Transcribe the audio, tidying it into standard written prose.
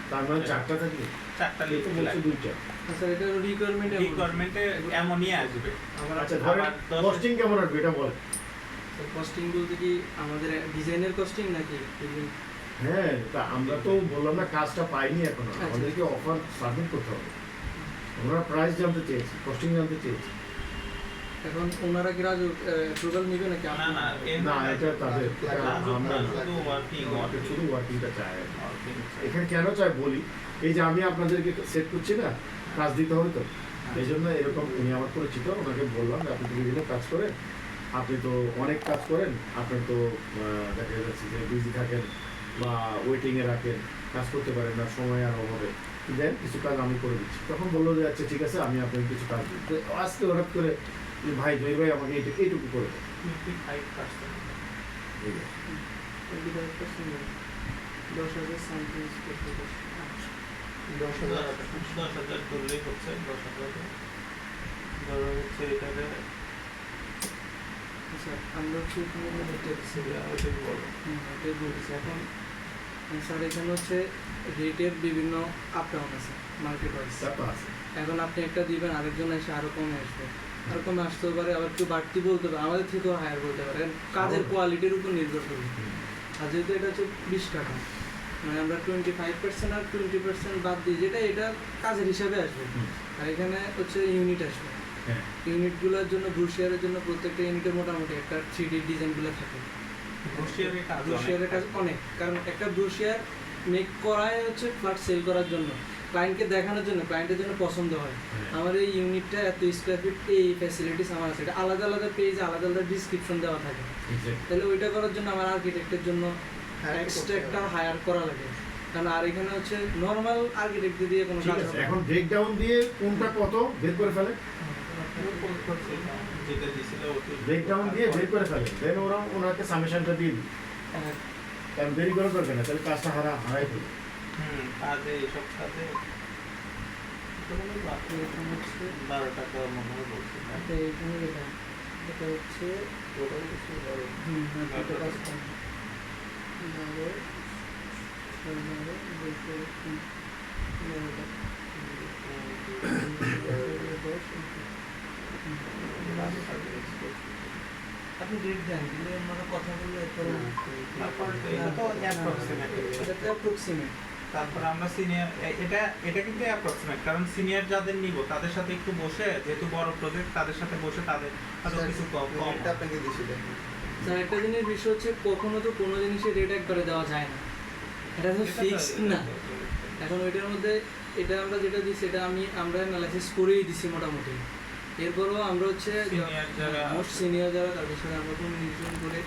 তার মানে চারটা থাকবে, চারটা এই তো লিফট বলছে লাগবে। দুইটা। আচ্ছা এটা রিকোয়ারমেন্টে এমনই আসবে। আচ্ছা ধরেন কস্টিং কেমন আসবে এটা বলেন। কস্টিং বলতে কি আমাদের ডিজাইনের কস্টিং নাকি? হ্যাঁ, তা আমরা তো বললাম না কাজটা পাইনি এখনো, আচ্ছা। আমাদেরকে অফার সাবমিট করতে হবে। আমরা প্রাইস জানতে চেয়েছি, কস্টিং জানতে চেয়েছি। এখন ওনারা কি রাজু অ্যাপ্রুভাল নেবে নাকি? না না না এটা তাদের, এটা আমরা না, শুধু ওয়ার্কিং আমাদের শুধু ওয়ার্কিংটা চাই। এখানে কেন চাই বলি, এই যে আমি আপনাদেরকে সেট করছি না, কাজ দিতে হবে তো, এই জন্য এরকম উনি আমার পরিচিত, ওনাকে বললাম যে আপনি তো বিভিন্ন কাজ করেন, আপনি তো অনেক কাজ করেন, আপনি তো দেখা যাচ্ছে যে বিজি থাকেন বা ওয়েটিংয়ে রাখেন, কাজ করতে পারেন না, সময় আর অভাবে দেন, কিছু কাজ আমি করে দিচ্ছি। তখন বললো যে আচ্ছা ঠিক আছে, আমি আপনাকে কিছু কাজ দিই। তো আজকে হঠাৎ করে যে ভাই জয় ভাই আমাকে এইটুকু করে দেন। 25% এই যে। 25% 10,000 সামথিং করতে 10,000 করলেই হচ্ছে। 10,000 ধরো হচ্ছে এটাকে আচ্ছা আমরা হচ্ছে এখানে দেখতেছি ওইটাই বলো। এটাই বলছি এখন স্যার এখানে হচ্ছে রেটের বিভিন্ন আপ ডাউন আছে মার্কেট ওয়াইজ। তা তো আছে। এখন আপনি একটা দিবেন, আরেকজন এসে আরো কমে আসবে, আরো কমে আসতেও পারে, আবার একটু বাড়তি বলতে পারে, আমাদের থেকেও হায়ার বলতে পারে, কাজের কোয়ালিটির উপর নির্ভর করবে। আর যেহেতু এটা হচ্ছে 20 টাকা, মানে আমরা 25% আর 20% বাদ দিই, যেটা এটা কাজের হিসাবে আসবে। আর এখানে হচ্ছে ইউনিট আসবে, হ্যাঁ, ইউনিটগুলোর জন্য ব্রুশিয়ারের জন্য প্রত্যেকটা ইউনিটে মোটামুটি একটা 3D ডিজাইনগুলো থাকে। ব্রুশিয়ারের কাজ ব্রুশিয়ারের কাজ অনেক, কারণ একটা ব্রুশিয়ার মেক করাই হচ্ছে ফ্ল্যাট সেল করার জন্য, ক্লায়েন্টকে দেখানোর জন্য, ক্লায়েন্টের জন্য পছন্দ হয়। আমার এই ইউনিটটা এত স্কোয়ার ফিট, এই ফ্যাসিলিটিস আমার আছে, এটা আলাদা আলাদা পেজে আলাদা আলাদা ডিসক্রিপশন দেওয়া থাকে। exactly। তাহলে ওইটা করার জন্য আমার আর্কিটেক্টের জন্য এক্সট্রা একটা হায়ার করা লাগে, কারণ আর এখানে হচ্ছে নর্মাল আর্কিটেক্ট দিয়ে কোনো ঠিক কাজ আছে, হবে না। এখন ব্রেকডাউন দিয়ে কোনটা কত বের করে ফেলে, যেটা দিছিল ওটা ব্রেকডাউন দিয়ে বের করে ফেলে, দেন ওরা ওনাকে সামেশনটা দিয়ে দিই, হ্যাঁ, কারণ দেরি করে করবে না, তাহলে কাজটা হারাই ফেলবে। কাজে এইসব কাজে বাকি এখানে হচ্ছে 12 টাকা মনে হয় বলছে। এটা এখানে এটা হচ্ছে টোটাল কিছু বড় দুটো কাজ কম। বারো, ছয় বারো, দুশো, বারোটা, দশ, আপনি রেট দেন, দিলে আমরা কথা বললে এরপরে এটা তো অ্যাপ্রক্সিমেট। এটা তো অ্যাপ্রক্সিমেট। তারপর আমরা সিনিয়র এটা কিন্তু অ্যাপ্রক্সিমেট, কারণ সিনিয়র যাদের নিব তাদের সাথে একটু বসে, যেহেতু বড় প্রজেক্ট, তাদের সাথে বসে তাদের আরো কিছু কম আপনাকে দিয়েছিলেন। স্যার একটা জিনিস বিষয় হচ্ছে, কখনো তো কোনো জিনিসের রেট একবারে দেওয়া যায় না, এটা তো ফিক্স না। এখন ওইটার মধ্যে এটা আমরা যেটা দিই সেটা আমরা অ্যানালাইসিস করেই দিছি মোটামুটি। এরপরেও আমরা হচ্ছে সিনিয়র যারা মোস্ট সিনিয়র যারা তাদের সাথে আমরা কোনো নির্জন করে